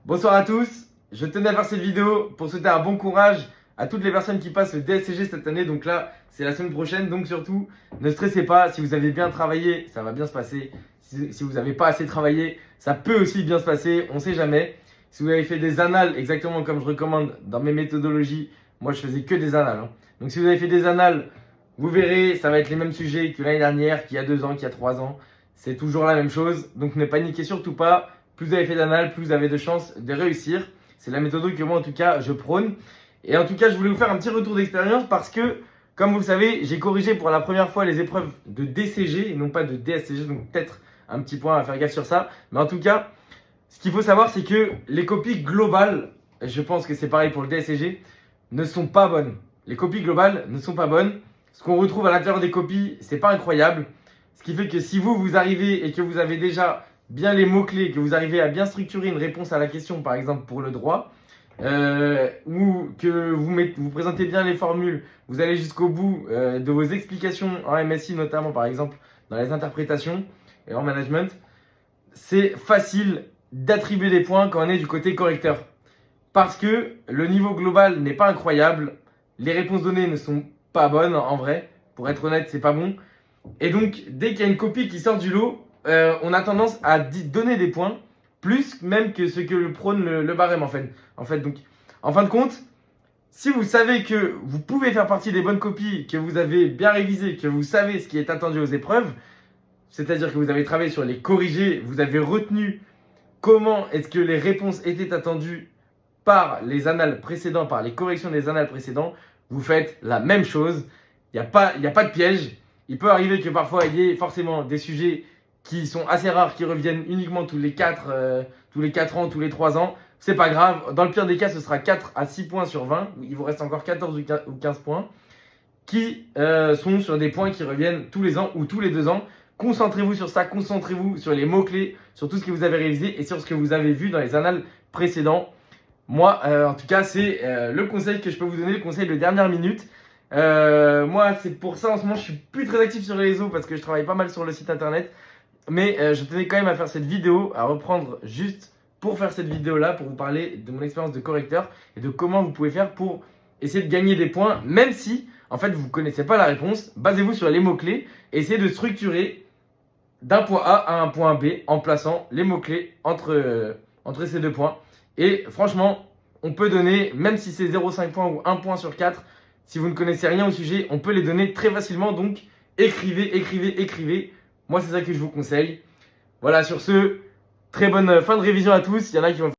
Bonsoir à tous, je tenais à faire cette vidéo pour souhaiter un bon courage à toutes les personnes qui passent le DSCG cette année. Donc là, c'est la semaine prochaine, donc surtout, ne stressez pas. Si vous avez bien travaillé, ça va bien se passer. Si vous n'avez pas assez travaillé, ça peut aussi bien se passer, on ne sait jamais. Si vous avez fait des annales, exactement comme je recommande dans mes méthodologies, moi je faisais que des annales. Donc si vous avez fait des annales, vous verrez, ça va être les mêmes sujets que l'année dernière, qu'il y a 2 ans, qu'il y a 3 ans. C'est toujours la même chose, donc ne paniquez surtout pas. Plus vous avez fait d'annales, plus vous avez de chances de réussir. C'est la méthode que moi, en tout cas, je prône. Et en tout cas, je voulais vous faire un petit retour d'expérience parce que, comme vous le savez, j'ai corrigé pour la première fois les épreuves de DCG et non pas de DSCG. Donc peut-être un petit point à faire gaffe sur ça. Mais en tout cas, ce qu'il faut savoir, c'est que les copies globales, et je pense que c'est pareil pour le DSCG, ne sont pas bonnes. Les copies globales ne sont pas bonnes. Ce qu'on retrouve à l'intérieur des copies, c'est pas incroyable. Ce qui fait que si vous arrivez et que vous avez déjà bien les mots-clés, que vous arrivez à bien structurer une réponse à la question, par exemple pour le droit, ou que vous présentez bien les formules, vous allez jusqu'au bout de vos explications en MSI, notamment par exemple dans les interprétations et en management, c'est facile d'attribuer des points quand on est du côté correcteur. Parce que le niveau global n'est pas incroyable, les réponses données ne sont pas bonnes en vrai, pour être honnête, c'est pas bon. Et donc, dès qu'il y a une copie qui sort du lot, on a tendance à donner des points, plus même que ce que prône le barème en fait. Donc, en fin de compte, si vous savez que vous pouvez faire partie des bonnes copies, que vous avez bien révisé, que vous savez ce qui est attendu aux épreuves, c'est-à-dire que vous avez travaillé sur les corrigés, vous avez retenu comment est-ce que les réponses étaient attendues par les annales précédents, par les corrections des annales précédents, vous faites la même chose. Il n'y a pas de piège. Il peut arriver que parfois il y ait forcément des sujets qui sont assez rares, qui reviennent uniquement tous les 4 ans, tous les 3 ans. C'est pas grave. Dans le pire des cas, ce sera 4 à 6 points sur 20. Il vous reste encore 14 ou 15 points qui sont sur des points qui reviennent tous les ans ou tous les 2 ans. Concentrez-vous sur ça, concentrez-vous sur les mots-clés, sur tout ce que vous avez révisé et sur ce que vous avez vu dans les annales précédents. Moi, en tout cas, c'est le conseil que je peux vous donner, le conseil de dernière minute. Moi, c'est pour ça en ce moment, je suis plus très actif sur les réseaux parce que je travaille pas mal sur le site internet. Mais je tenais quand même à faire cette vidéo, à reprendre juste pour faire cette vidéo-là, pour vous parler de mon expérience de correcteur et de comment vous pouvez faire pour essayer de gagner des points, même si, en fait, vous ne connaissez pas la réponse. Basez-vous sur les mots-clés et essayez de structurer d'un point A à un point B en plaçant les mots-clés entre ces deux points. Et franchement, on peut donner, même si c'est 0,5 points ou 1 point sur 4, si vous ne connaissez rien au sujet, on peut les donner très facilement. Donc, écrivez. Moi, c'est ça que je vous conseille. Voilà, sur ce, très bonne fin de révision à tous. Il y en a qui vont